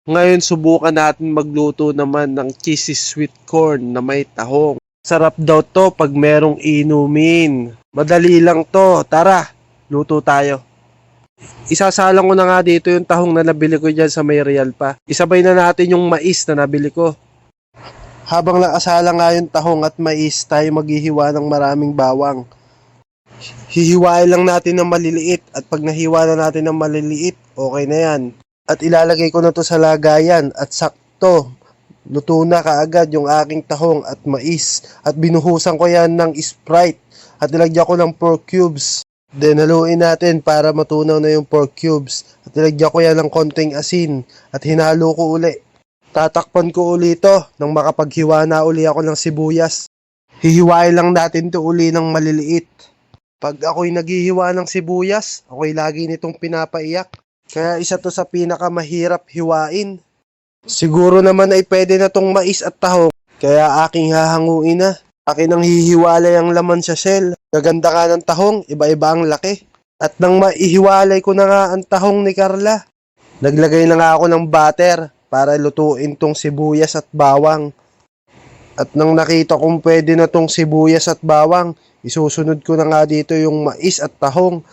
Ngayon subukan natin magluto naman ng cheesy sweet corn na may tahong. Sarap daw to pag merong inumin. Madali lang to. Tara, luto tayo. Isasalang ko na nga dito yung tahong na nabili ko dyan sa may Real pa. Isabay na natin yung mais na nabili ko. Habang nakasala nga yung tahong at mais, tayo maghihiwa ng maraming bawang. Hihiwain lang natin ng maliliit at pag nahiwa na natin ng maliliit, okay na yan. At ilalagay ko na to sa lagayan at sakto. Luto na kaagad yung aking tahong at mais at binuhusan ko yan ng Sprite at nilagyan ko ng pork cubes. Then haluin natin para matunaw na yung pork cubes at nilagyan ko yan ng konting asin at hinalo ko uli. Tatakpan ko uli ito nang makapaghiwa na uli ako ng sibuyas. Hihiwain lang natin to uli ng maliliit. Pag ako'y naghihiwa ng sibuyas, ako'y lagi nitong pinapaiyak. Kaya isa to sa pinakamahirap hiwain. Siguro naman ay pwede na tong mais at tahong, kaya aking hahanguin na. Akin ang hihiwalay ang laman sa shell. Gaganda ka ng tahong, iba-iba ang laki. At nang maihiwalay ko na nga ang tahong ni Carla, naglagay na nga ako ng butter para lutuin tong sibuyas at bawang. At nang nakita kong pwede na tong sibuyas at bawang, isusunod ko na nga dito yung mais at tahong.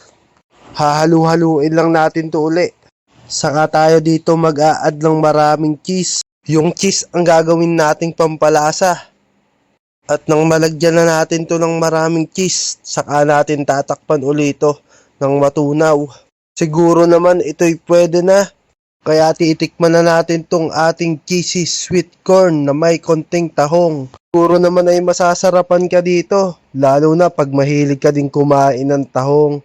Hahalu-haluin lang natin to uli. Saka tayo dito mag-a-add ng maraming cheese. Yung cheese ang gagawin nating pampalasa. At nang malagyan na natin to ng maraming cheese, saka natin tatakpan uli ito ng matunaw. Siguro naman ito'y pwede na. Kaya titikman na natin tong ating cheesy sweet corn na may konting tahong. Siguro naman ay masasarapan ka dito, lalo na pag mahilig ka din kumain ng tahong.